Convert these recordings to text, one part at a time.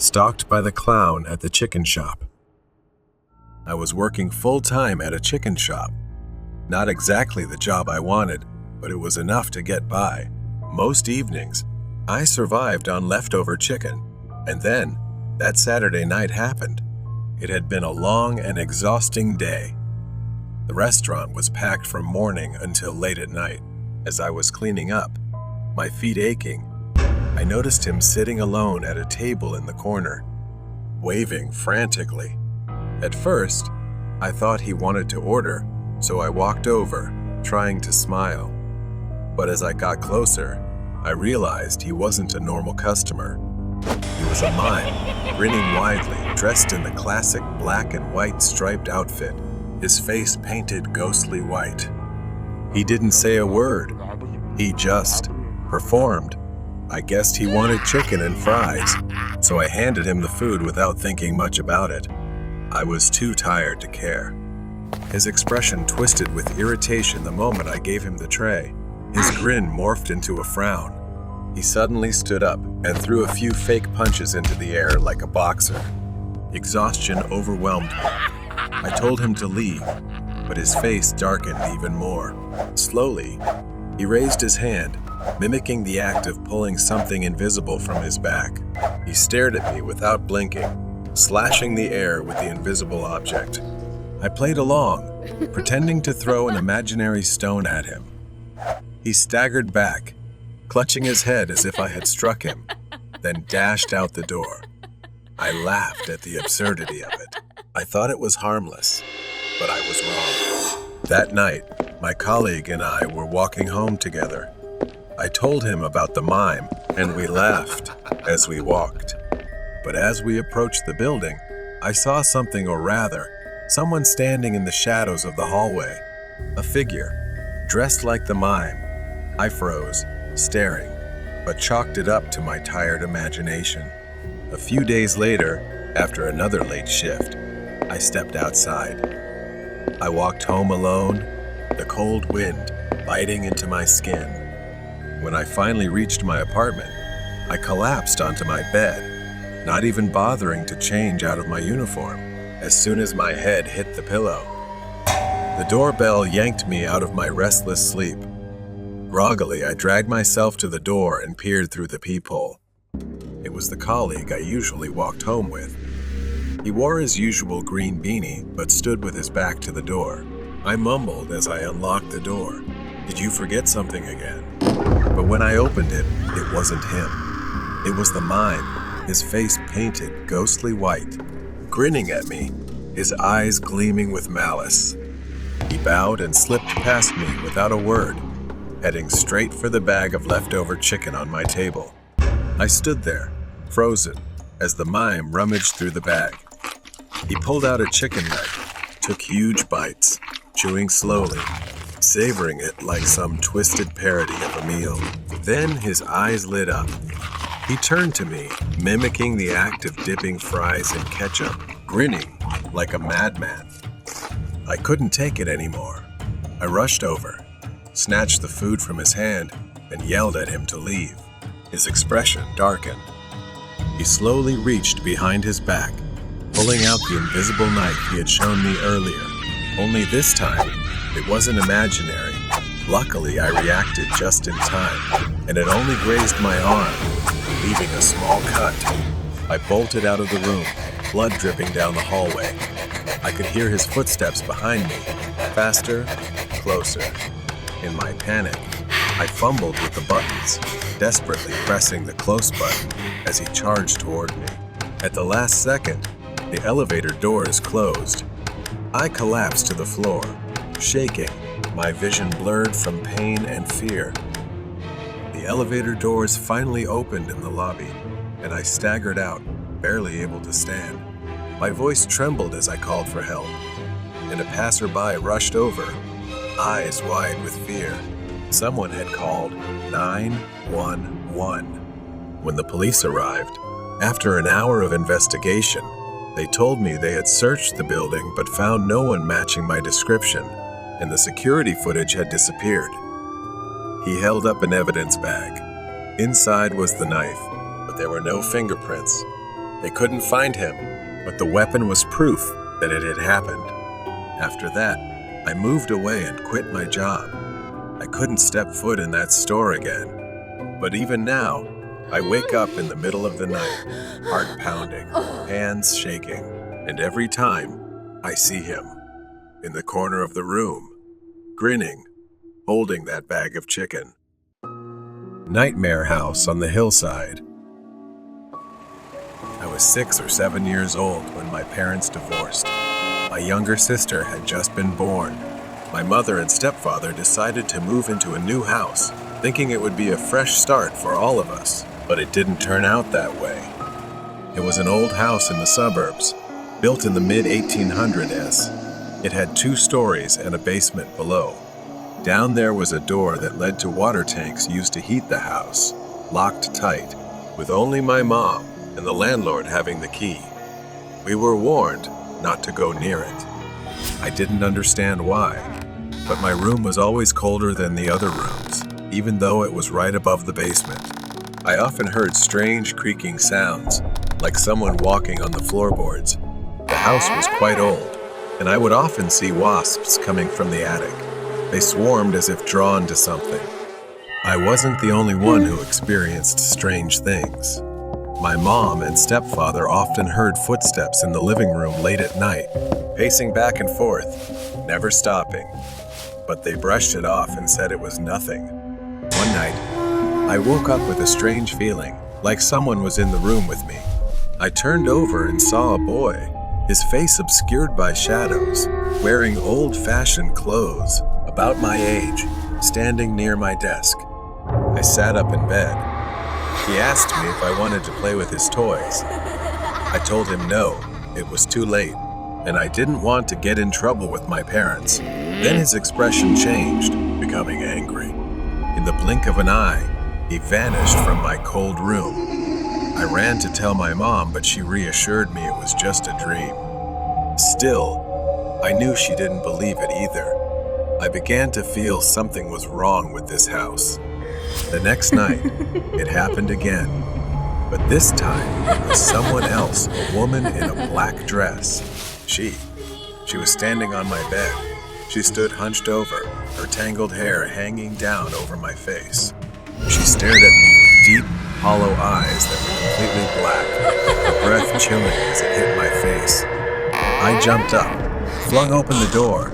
stalked by the clown at the chicken shop. I was working full-time at a chicken shop. Not exactly the job I wanted, but it was enough to get by. Most evenings, I survived on leftover chicken, and then that Saturday night happened. It had been a long and exhausting day. The restaurant was packed from morning until late at night. As I was cleaning up, my feet aching, I noticed him sitting alone at a table in the corner, waving frantically. At first, I thought he wanted to order, so I walked over, trying to smile. But as I got closer, I realized he wasn't a normal customer. He was a mime, grinning widely, dressed in the classic black and white striped outfit, his face painted ghostly white. He didn't say a word. He just performed. I guessed he wanted chicken and fries, so I handed him the food without thinking much about it. I was too tired to care. His expression twisted with irritation the moment I gave him the tray. His grin morphed into a frown. He suddenly stood up and threw a few fake punches into the air like a boxer. Exhaustion overwhelmed me. I told him to leave, but his face darkened even more. Slowly, he raised his hand, mimicking the act of pulling something invisible from his back. He stared at me without blinking, slashing the air with the invisible object. I played along, pretending to throw an imaginary stone at him. He staggered back, clutching his head as if I had struck him, then dashed out the door. I laughed at the absurdity of it. I thought it was harmless, but I was wrong. That night, my colleague and I were walking home together. I told him about the mime, and we laughed as we walked. But as we approached the building, I saw something, or rather, someone standing in the shadows of the hallway. A figure, dressed like the mime. I froze, staring, but chalked it up to my tired imagination. A few days later, after another late shift, I stepped outside. I walked home alone, the cold wind biting into my skin. When I finally reached my apartment, I collapsed onto my bed, not even bothering to change out of my uniform. As soon as my head hit the pillow, the doorbell yanked me out of my restless sleep. Groggily, I dragged myself to the door and peered through the peephole. It was the colleague I usually walked home with. He wore his usual green beanie, but stood with his back to the door. I mumbled as I unlocked the door. "Did you forget something again?" But when I opened it, it wasn't him. It was the mime, his face painted ghostly white, grinning at me, his eyes gleaming with malice. He bowed and slipped past me without a word, heading straight for the bag of leftover chicken on my table. I stood there, frozen, as the mime rummaged through the bag. He pulled out a chicken leg, took huge bites, chewing slowly, savoring it like some twisted parody of a meal. Then his eyes lit up. He turned to me, mimicking the act of dipping fries in ketchup, grinning like a madman. I couldn't take it anymore. I rushed over, snatched the food from his hand, and yelled at him to leave. His expression darkened. He slowly reached behind his back, pulling out the invisible knife he had shown me earlier. Only this time, it wasn't imaginary. Luckily, I reacted just in time, and it only grazed my arm, leaving a small cut. I bolted out of the room, blood dripping down the hallway. I could hear his footsteps behind me, faster, closer. In my panic, I fumbled with the buttons, desperately pressing the close button as he charged toward me. At the last second, the elevator doors closed. I collapsed to the floor, shaking, my vision blurred from pain and fear. The elevator doors finally opened in the lobby, and I staggered out, barely able to stand. My voice trembled as I called for help, and a passerby rushed over, eyes wide with fear. Someone had called 911. When the police arrived, after an hour of investigation, they told me they had searched the building but found no one matching my description, and the security footage had disappeared. He held up an evidence bag. Inside was the knife, but there were no fingerprints, They couldn't find him, but the weapon was proof that it had happened. After that, I moved away and quit my job. I couldn't step foot in that store again. But even now, I wake up in the middle of the night, heart pounding, hands shaking, and every time I see him in the corner of the room, grinning, holding that bag of chicken. Nightmare House on the Hillside. I was 6 or 7 years old when my parents divorced. My younger sister had just been born. My mother and stepfather decided to move into a new house, thinking it would be a fresh start for all of us, but it didn't turn out that way. It was an old house in the suburbs, built in the mid-1800s. It had 2 stories and a basement below. Down there was a door that led to water tanks used to heat the house, locked tight, with only my mom and the landlord having the key. We were warned not to go near it. I didn't understand why, but my room was always colder than the other rooms, even though it was right above the basement. I often heard strange creaking sounds, like someone walking on the floorboards. The house was quite old, and I would often see wasps coming from the attic. They swarmed as if drawn to something. I wasn't the only one who experienced strange things. My mom and stepfather often heard footsteps in the living room late at night, pacing back and forth, never stopping. But they brushed it off and said it was nothing. One night, I woke up with a strange feeling, like someone was in the room with me. I turned over and saw a boy, his face obscured by shadows, wearing old-fashioned clothes, about my age, standing near my desk. I sat up in bed. He asked me if I wanted to play with his toys. I told him no, it was too late, and I didn't want to get in trouble with my parents. Then his expression changed, becoming angry. In the blink of an eye, he vanished from my cold room. I ran to tell my mom, but she reassured me it was just a dream. Still, I knew she didn't believe it either. I began to feel something was wrong with this house. The next night, it happened again. But this time, it was someone else, a woman in a black dress. She was standing on my bed. She stood hunched over, her tangled hair hanging down over my face. She stared at me with deep, hollow eyes that were completely black, her breath chilling as it hit my face. I jumped up, flung open the door,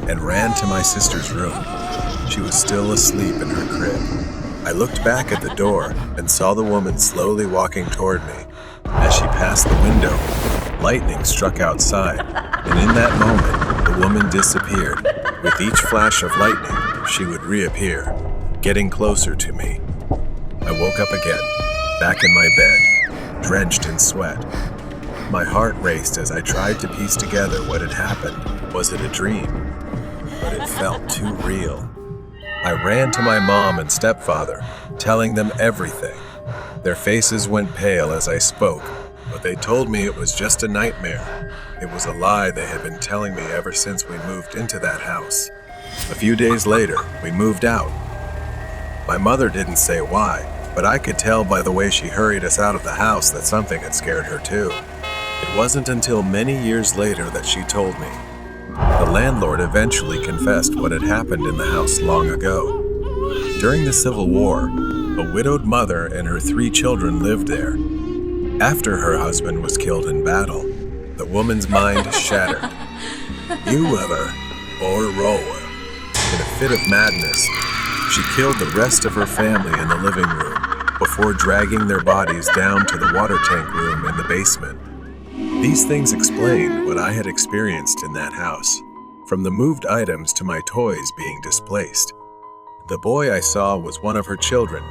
and ran to my sister's room. She was still asleep in her crib. I looked back at the door and saw the woman slowly walking toward me. As she passed the window, lightning struck outside, and in that moment, the woman disappeared. With each flash of lightning, she would reappear, getting closer to me. I woke up again, back in my bed, drenched in sweat. My heart raced as I tried to piece together what had happened. Was it a dream? But it felt too real. I ran to my mom and stepfather, telling them everything. Their faces went pale as I spoke, but they told me it was just a nightmare. It was a lie they had been telling me ever since we moved into that house. A few days later, we moved out. My mother didn't say why, but I could tell by the way she hurried us out of the house that something had scared her too. It wasn't until many years later that she told me. The landlord eventually confessed what had happened in the house long ago. During the Civil War, a widowed mother and her 3 children lived there. After her husband was killed in battle, the woman's mind shattered. You ever or rower? In a fit of madness, she killed the rest of her family in the living room before dragging their bodies down to the water tank room in the basement. These things explained what I had experienced in that house, from the moved items to my toys being displaced. The boy I saw was one of her children,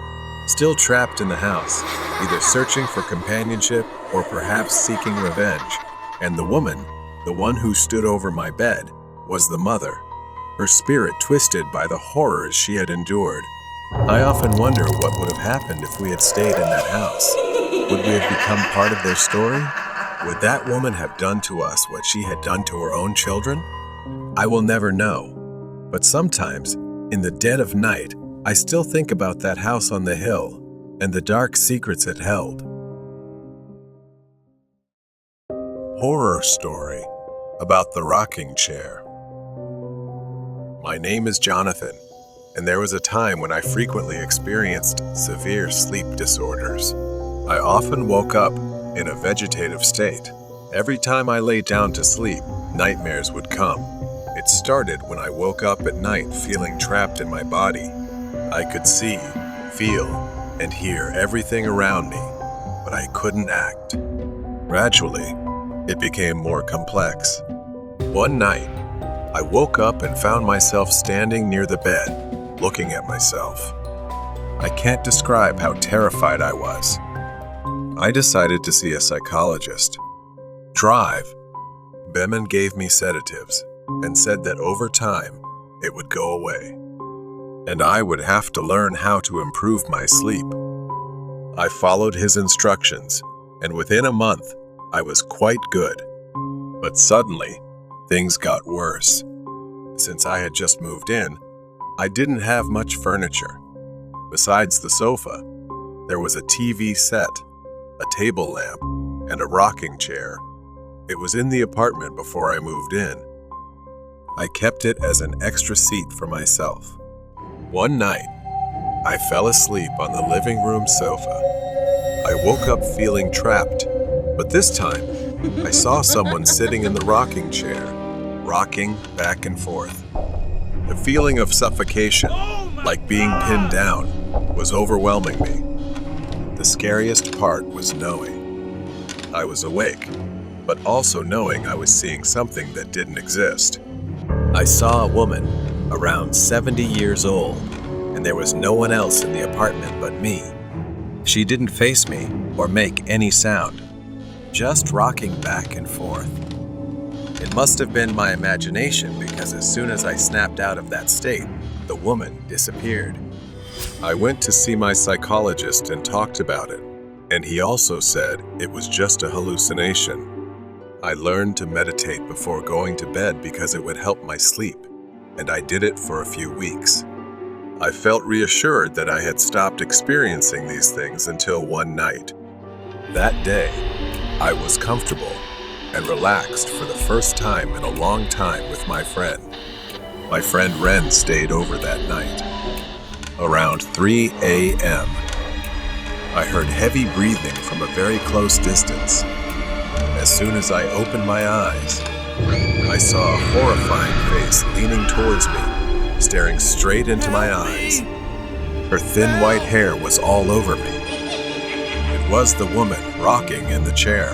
still trapped in the house, either searching for companionship or perhaps seeking revenge. And the woman, the one who stood over my bed, was the mother, her spirit twisted by the horrors she had endured. I often wonder what would have happened if we had stayed in that house. Would we have become part of their story? Would that woman have done to us what she had done to her own children? I will never know. But sometimes, in the dead of night, I still think about that house on the hill and the dark secrets it held. horror story about the rocking chair. My name is Jonathan, and there was a time when I frequently experienced severe sleep disorders. I often woke up in a vegetative state. Every time I lay down to sleep, nightmares would come. It started when I woke up at night feeling trapped in my body. I could see, feel, and hear everything around me, but I couldn't act. Gradually, it became more complex. One night, I woke up and found myself standing near the bed, looking at myself. I can't describe how terrified I was. I decided to see a psychologist. Beman gave me sedatives and said that over time, it would go away, and I would have to learn how to improve my sleep. I followed his instructions, and within a month, I was quite good. But suddenly, things got worse. Since I had just moved in, I didn't have much furniture. Besides the sofa, there was a TV set, a table lamp, and a rocking chair. It was in the apartment before I moved in. I kept it as an extra seat for myself. One night, I fell asleep on the living room sofa. I woke up feeling trapped, but this time, I saw someone sitting in the rocking chair, rocking back and forth. The feeling of suffocation, like being pinned down, was overwhelming me. The scariest part was knowing. I was awake, but also knowing I was seeing something that didn't exist. I saw a woman, around 70 years old, and there was no one else in the apartment but me. She didn't face me or make any sound, just rocking back and forth. It must have been my imagination because as soon as I snapped out of that state, the woman disappeared. I went to see my psychologist and talked about it, and he also said it was just a hallucination. I learned to meditate before going to bed because it would help my sleep, and I did it for a few weeks. I felt reassured that I had stopped experiencing these things until one night. That day, I was comfortable and relaxed for the first time in a long time with my friend. My friend Ren stayed over that night. Around 3 a.m., I heard heavy breathing from a very close distance. As soon as I opened my eyes, I saw a horrifying face leaning towards me, staring straight into my eyes. Her thin white hair was all over me. It was the woman rocking in the chair.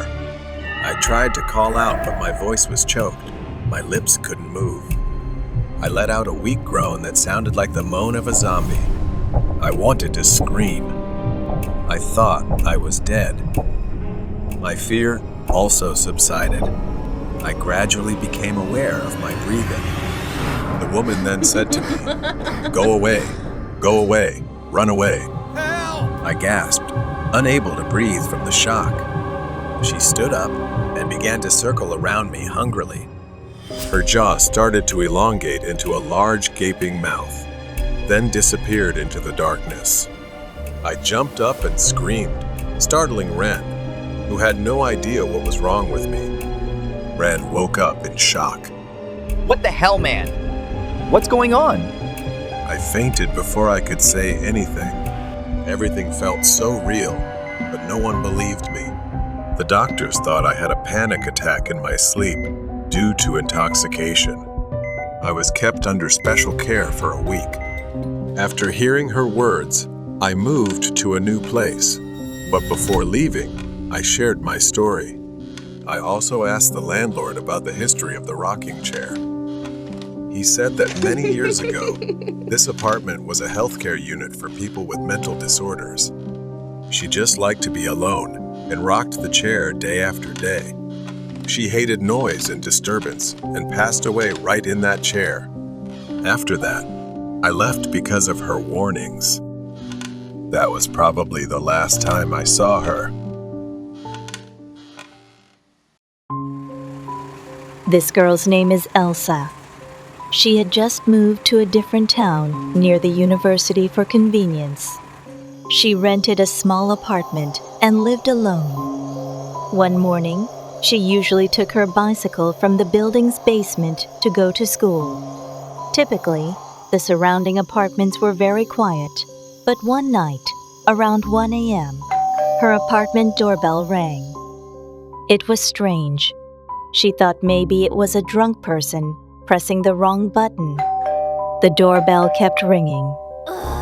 I tried to call out, but my voice was choked. My lips couldn't move. I let out a weak groan that sounded like the moan of a zombie. I wanted to scream. I thought I was dead. My fear also subsided. I gradually became aware of my breathing. The woman then said to me, "Go away, run away." I gasped, unable to breathe from the shock. She stood up and began to circle around me hungrily. Her jaw started to elongate into a large gaping mouth, then disappeared into the darkness. I jumped up and screamed, startling Ren, who had no idea what was wrong with me. Ren woke up in shock. What the hell, man? What's going on? I fainted before I could say anything. Everything felt so real, but no one believed me. The doctors thought I had a panic attack in my sleep due to intoxication. I was kept under special care for a week. After hearing her words, I moved to a new place, but before leaving, I shared my story. I also asked the landlord about the history of the rocking chair. He said that many years ago, this apartment was a healthcare unit for people with mental disorders. She just liked to be alone and rocked the chair day after day. She hated noise and disturbance and passed away right in that chair. After that, I left because of her warnings. That was probably the last time I saw her. This girl's name is Elsa. She had just moved to a different town near the university for convenience. She rented a small apartment and lived alone. One morning, She usually took her bicycle from the building's basement to go to school. Typically, the surrounding apartments were very quiet, but one night, around 1 a.m., her apartment doorbell rang. It was strange. She thought maybe it was a drunk person pressing the wrong button. The doorbell kept ringing.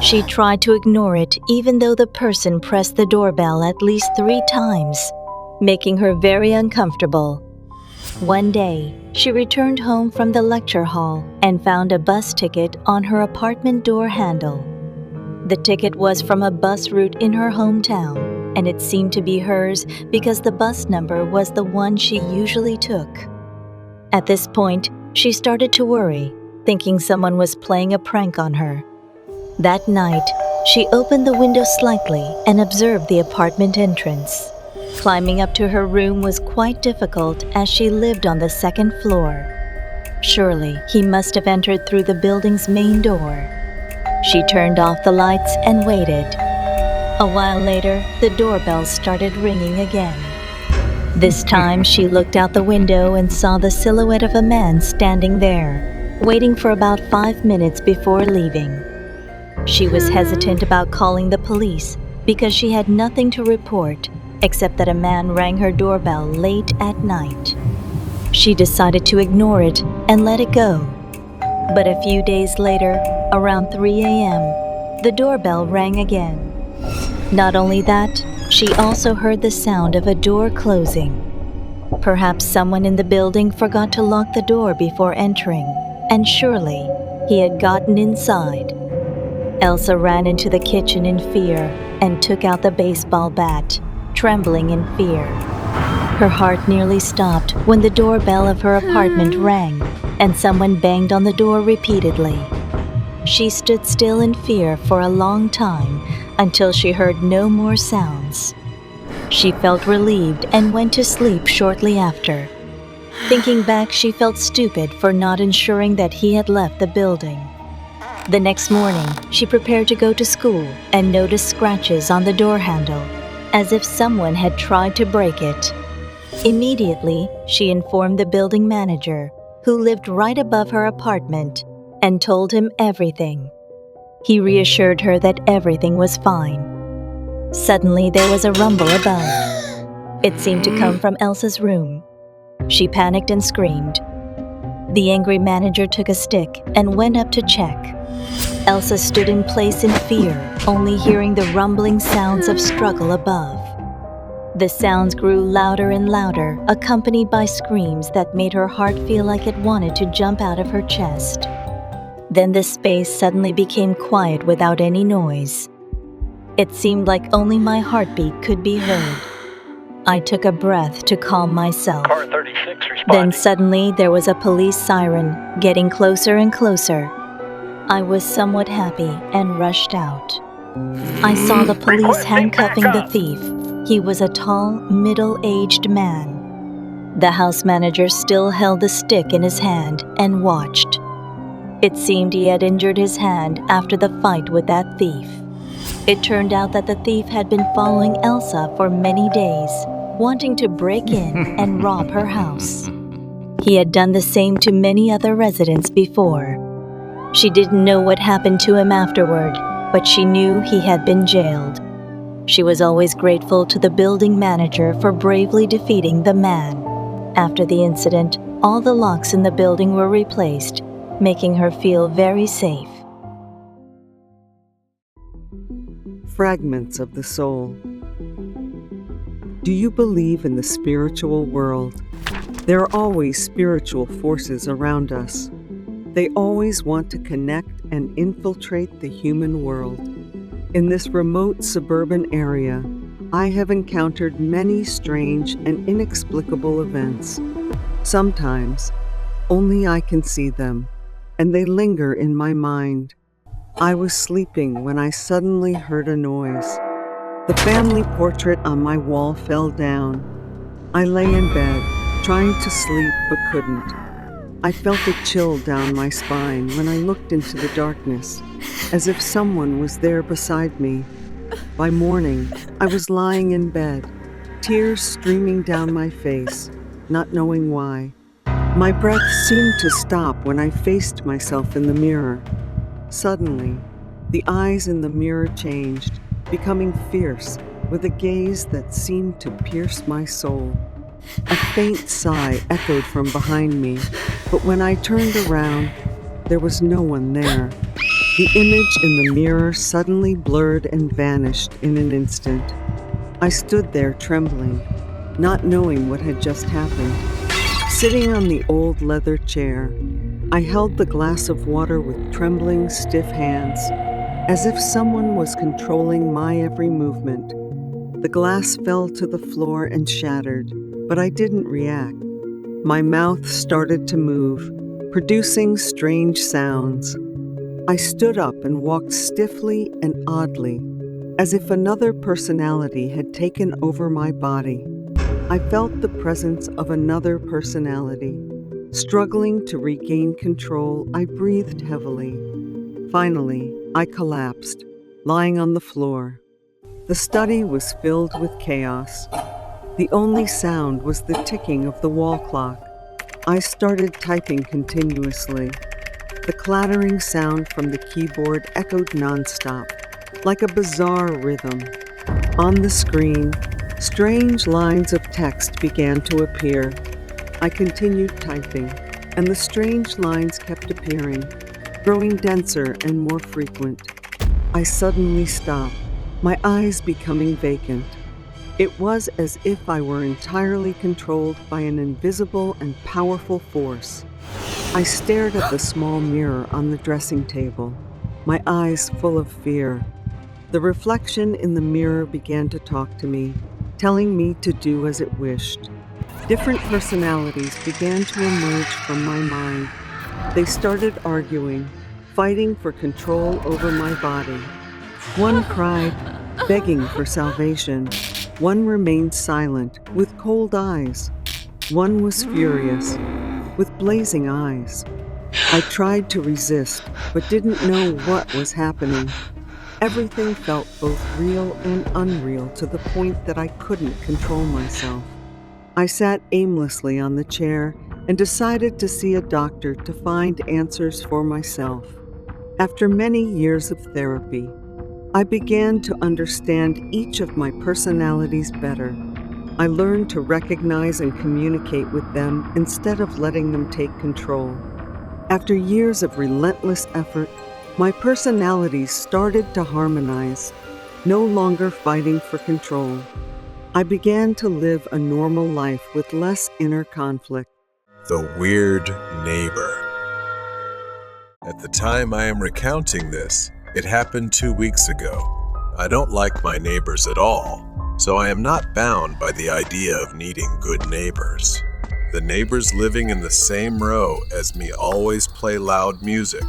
She tried to ignore it even though the person pressed the doorbell at least 3 times, making her very uncomfortable. One day, she returned home from the lecture hall and found a bus ticket on her apartment door handle. The ticket was from a bus route in her hometown, and it seemed to be hers because the bus number was the one she usually took. At this point, she started to worry, thinking someone was playing a prank on her. That night, she opened the window slightly and observed the apartment entrance. Climbing up to her room was quite difficult as she lived on the 2nd floor. Surely, he must have entered through the building's main door. She turned off the lights and waited. A while later, the doorbell started ringing again. This time, she looked out the window and saw the silhouette of a man standing there, waiting for about 5 minutes before leaving. She was hesitant about calling the police because she had nothing to report except that a man rang her doorbell late at night. She decided to ignore it and let it go. But a few days later, around 3 a.m., the doorbell rang again. Not only that, she also heard the sound of a door closing. Perhaps someone in the building forgot to lock the door before entering, and surely he had gotten inside. Elsa ran into the kitchen in fear and took out the baseball bat, trembling in fear. Her heart nearly stopped when the doorbell of her apartment rang and someone banged on the door repeatedly. She stood still in fear for a long time until she heard no more sounds. She felt relieved and went to sleep shortly after. Thinking back, she felt stupid for not ensuring that he had left the building. The next morning, she prepared to go to school and noticed scratches on the door handle, as if someone had tried to break it. Immediately, she informed the building manager, who lived right above her apartment, and told him everything. He reassured her that everything was fine. Suddenly, there was a rumble above. It seemed to come from Elsa's room. She panicked and screamed. The angry manager took a stick and went up to check. Elsa stood in place in fear, only hearing the rumbling sounds of struggle above. The sounds grew louder and louder, accompanied by screams that made her heart feel like it wanted to jump out of her chest. Then the space suddenly became quiet without any noise. It seemed like only my heartbeat could be heard. I took a breath to calm myself. Car 36 responding. Then suddenly there was a police siren, getting closer and closer. I was somewhat happy and rushed out. I saw the police handcuffing the thief. He was a tall, middle-aged man. The house manager still held the stick in his hand and watched. It seemed he had injured his hand after the fight with that thief. It turned out that the thief had been following Elsa for many days, wanting to break in and rob her house. He had done the same to many other residents before. She didn't know what happened to him afterward, but she knew he had been jailed. She was always grateful to the building manager for bravely defeating the man. After the incident, all the locks in the building were replaced, making her feel very safe. Fragments of the soul. Do you believe in the spiritual world? There are always spiritual forces around us. They always want to connect and infiltrate the human world. In this remote suburban area, I have encountered many strange and inexplicable events. Sometimes, only I can see them, and they linger in my mind. I was sleeping when I suddenly heard a noise. The family portrait on my wall fell down. I lay in bed, trying to sleep but couldn't. I felt a chill down my spine when I looked into the darkness, as if someone was there beside me. By morning, I was lying in bed, tears streaming down my face, not knowing why. My breath seemed to stop when I faced myself in the mirror. Suddenly, the eyes in the mirror changed, becoming fierce, with a gaze that seemed to pierce my soul. A faint sigh echoed from behind me, but when I turned around, there was no one there. The image in the mirror suddenly blurred and vanished in an instant. I stood there trembling, not knowing what had just happened. Sitting on the old leather chair, I held the glass of water with trembling, stiff hands, as if someone was controlling my every movement. The glass fell to the floor and shattered, but I didn't react. My mouth started to move, producing strange sounds. I stood up and walked stiffly and oddly, as if another personality had taken over my body. I felt the presence of another personality. Struggling to regain control, I breathed heavily. Finally, I collapsed, lying on the floor. The study was filled with chaos. The only sound was the ticking of the wall clock. I started typing continuously. The clattering sound from the keyboard echoed nonstop, like a bizarre rhythm. On the screen, strange lines of text began to appear. I continued typing, and the strange lines kept appearing, growing denser and more frequent. I suddenly stopped, my eyes becoming vacant. It was as if I were entirely controlled by an invisible and powerful force. I stared at the small mirror on the dressing table, my eyes full of fear. The reflection in the mirror began to talk to me, telling me to do as it wished. Different personalities began to emerge from my mind. They started arguing, fighting for control over my body. One cried, begging for salvation. One remained silent, with cold eyes. One was furious, with blazing eyes. I tried to resist, but didn't know what was happening. Everything felt both real and unreal to the point that I couldn't control myself. I sat aimlessly on the chair and decided to see a doctor to find answers for myself. After many years of therapy, I began to understand each of my personalities better. I learned to recognize and communicate with them instead of letting them take control. After years of relentless effort, my personalities started to harmonize, no longer fighting for control. I began to live a normal life with less inner conflict. The weird neighbor. At the time I am recounting this, it happened 2 weeks ago. I don't like my neighbors at all, so I am not bound by the idea of needing good neighbors. The neighbors living in the same row as me always play loud music,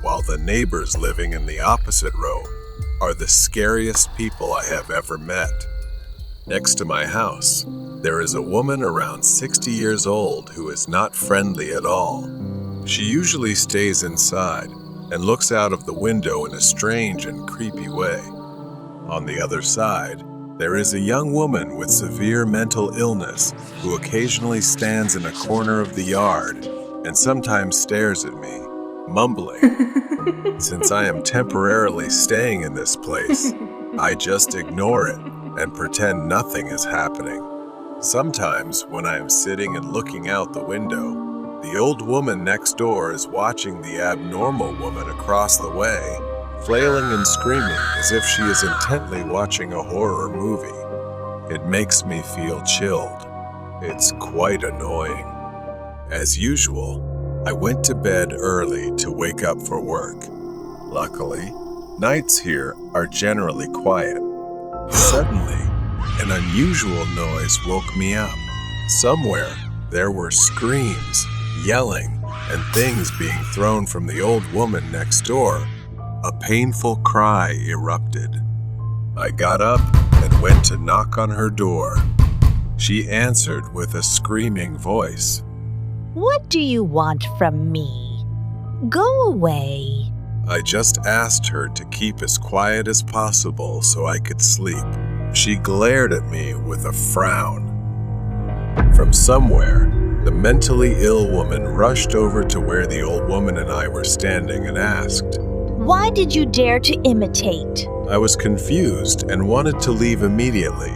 while the neighbors living in the opposite row are the scariest people I have ever met. Next to my house, there is a woman around 60 years old who is not friendly at all. She usually stays inside and looks out of the window in a strange and creepy way. On the other side, there is a young woman with severe mental illness who occasionally stands in a corner of the yard and sometimes stares at me, mumbling. Since I am temporarily staying in this place, I just ignore it and pretend nothing is happening. Sometimes, when I am sitting and looking out the window, the old woman next door is watching the abnormal woman across the way, flailing and screaming as if she is intently watching a horror movie. It makes me feel chilled. It's quite annoying. As usual, I went to bed early to wake up for work. Luckily, nights here are generally quiet. Suddenly, an unusual noise woke me up. Somewhere, there were screams, yelling, and things being thrown from the old woman next door. A painful cry erupted. I got up and went to knock on her door. She answered with a screaming voice. What do you want from me? Go away. I just asked her to keep as quiet as possible so I could sleep. She glared at me with a frown. From somewhere, the mentally ill woman rushed over to where the old woman and I were standing and asked, "Why did you dare to imitate?" I was confused and wanted to leave immediately,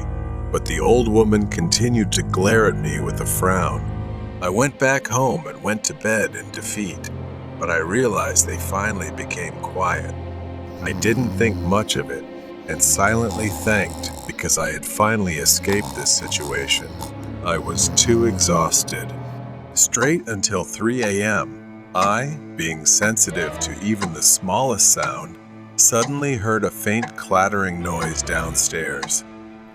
but the old woman continued to glare at me with a frown. I went back home and went to bed in defeat, but I realized they finally became quiet. I didn't think much of it and silently thanked because I had finally escaped this situation. I was too exhausted. Straight until 3 a.m., I, being sensitive to even the smallest sound, suddenly heard a faint clattering noise downstairs.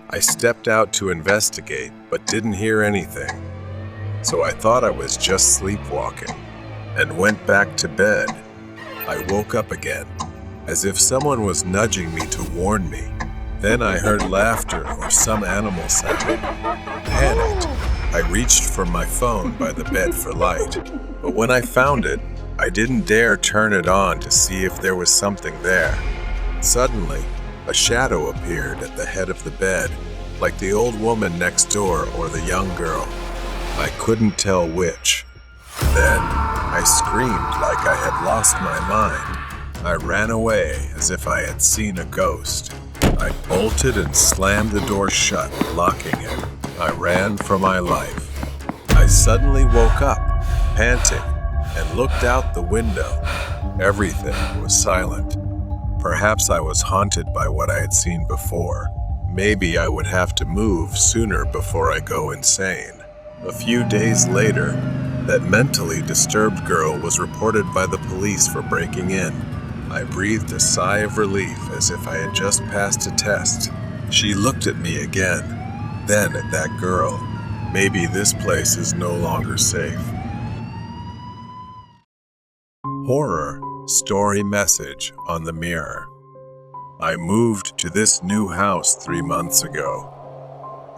I stepped out to investigate, but didn't hear anything. So I thought I was just sleepwalking and went back to bed. I woke up again, as if someone was nudging me to warn me. Then I heard laughter or some animal sound. Panicked, I reached for my phone by the bed for light, but when I found it, I didn't dare turn it on to see if there was something there. Suddenly, a shadow appeared at the head of the bed, like the old woman next door or the young girl. I couldn't tell which. Then, I screamed like I had lost my mind. I ran away as if I had seen a ghost. I bolted and slammed the door shut, locking it. I ran for my life. I suddenly woke up, panting, and looked out the window. Everything was silent. Perhaps I was haunted by what I had seen before. Maybe I would have to move sooner before I go insane. A few days later, that mentally disturbed girl was reported by the police for breaking in. I breathed a sigh of relief as if I had just passed a test. She looked at me again, then at that girl. Maybe this place is no longer safe. Horror story message on the mirror. I moved to this new house 3 months ago.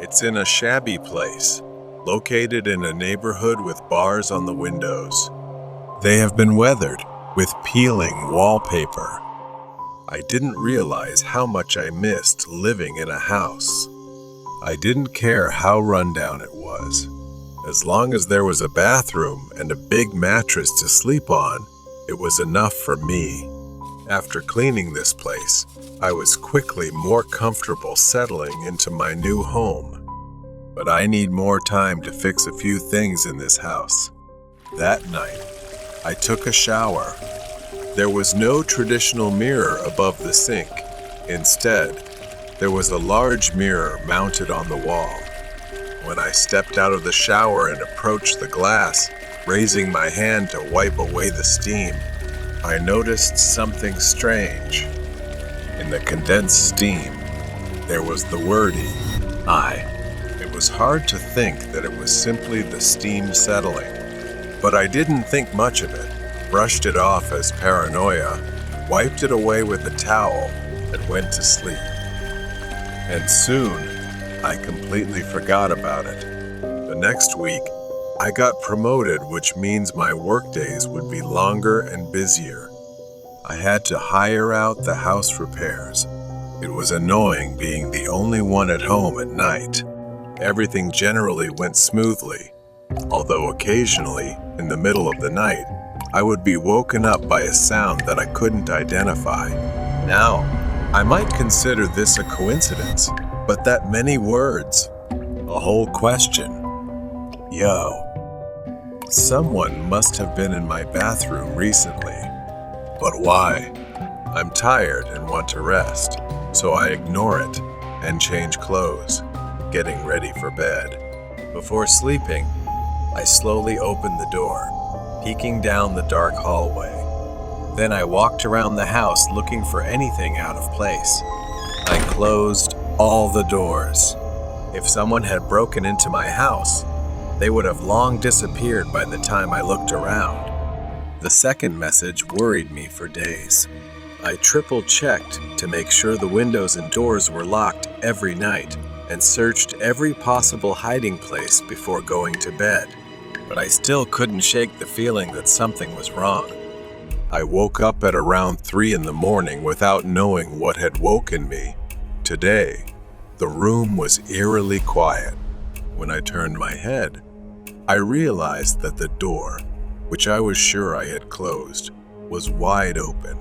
It's in a shabby place, located in a neighborhood with bars on the windows. They have been weathered with peeling wallpaper. I didn't realize how much I missed living in a house. I didn't care how rundown it was. As long as there was a bathroom and a big mattress to sleep on, it was enough for me. After cleaning this place, I was quickly more comfortable settling into my new home. But I need more time to fix a few things in this house. That night, I took a shower. There was no traditional mirror above the sink. Instead, there was a large mirror mounted on the wall. When I stepped out of the shower and approached the glass, raising my hand to wipe away the steam, I noticed something strange. In the condensed steam, there was the wording, I. It was hard to think that it was simply the steam settling, but I didn't think much of it, brushed it off as paranoia, wiped it away with a towel, and went to sleep. And soon, I completely forgot about it. The next week, I got promoted, which means my workdays would be longer and busier. I had to hire out the house repairs. It was annoying being the only one at home at night. Everything generally went smoothly, although occasionally, in the middle of the night, I would be woken up by a sound that I couldn't identify. Now, I might consider this a coincidence, but that many words, a whole question. Yo. Someone must have been in my bathroom recently. But why? I'm tired and want to rest, so I ignore it and change clothes, getting ready for bed. Before sleeping, I slowly opened the door, peeking down the dark hallway. Then I walked around the house looking for anything out of place. I closed all the doors. If someone had broken into my house, they would have long disappeared by the time I looked around. The second message worried me for days. I triple-checked to make sure the windows and doors were locked every night and searched every possible hiding place before going to bed. But I still couldn't shake the feeling that something was wrong. I woke up at around 3 in the morning without knowing what had woken me. Today, the room was eerily quiet. when I turned my head, I realized that the door, which I was sure I had closed, was wide open.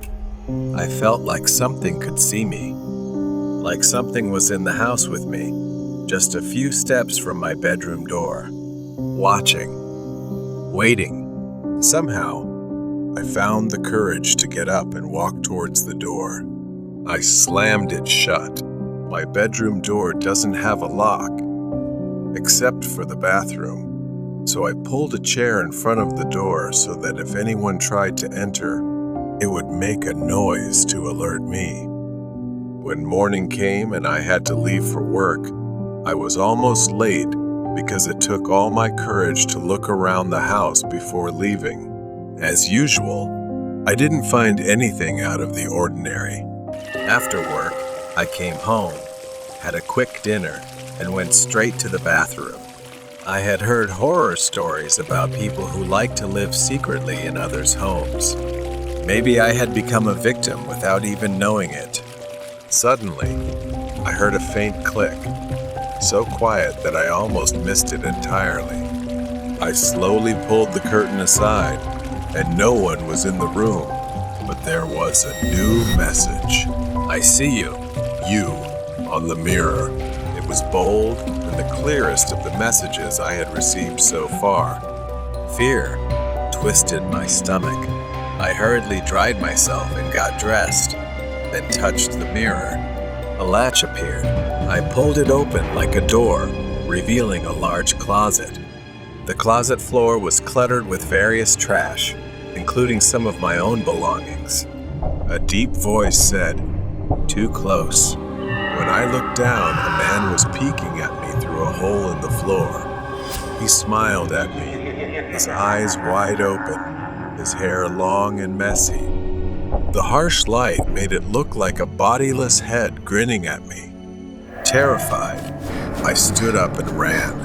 I felt like something could see me, like something was in the house with me, just a few steps from my bedroom door, watching, waiting. Somehow, I found the courage to get up and walk towards the door. I slammed it shut. My bedroom door doesn't have a lock, except for the bathroom, so I pulled a chair in front of the door so that if anyone tried to enter, it would make a noise to alert me. When morning came and I had to leave for work, I was almost late because it took all my courage to look around the house before leaving. As usual, I didn't find anything out of the ordinary. After work, I came home, had a quick dinner, and went straight to the bathroom. I had heard horror stories about people who like to live secretly in others' homes. Maybe I had become a victim without even knowing it. Suddenly, I heard a faint click, so quiet that I almost missed it entirely. I slowly pulled the curtain aside, and no one was in the room, but there was a new message. I see you, on the mirror. It was bold and the clearest of the messages I had received so far. Fear twisted my stomach. I hurriedly dried myself and got dressed, then touched the mirror. A latch appeared. I pulled it open like a door, revealing a large closet. The closet floor was cluttered with various trash, including some of my own belongings. A deep voice said, "Too close." When I looked down, a man was peeking at me through a hole in the floor. He smiled at me, his eyes wide open, his hair long and messy. The harsh light made it look like a bodiless head grinning at me. Terrified, I stood up and ran.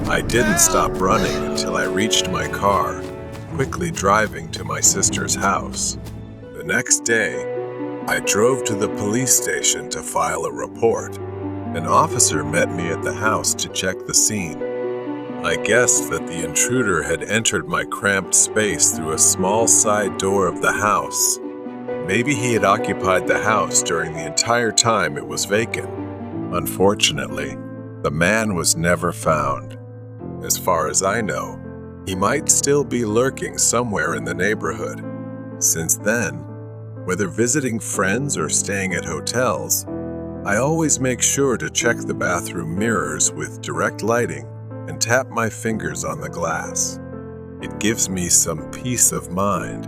I didn't stop running until I reached my car, quickly driving to my sister's house. The next day, I drove to the police station to file a report. An officer met me at the house to check the scene. I guessed that the intruder had entered my cramped space through a small side door of the house. Maybe he had occupied the house during the entire time it was vacant. Unfortunately, the man was never found. As far as I know, he might still be lurking somewhere in the neighborhood. Since then, whether visiting friends or staying at hotels, I always make sure to check the bathroom mirrors with direct lighting and tap my fingers on the glass. It gives me some peace of mind.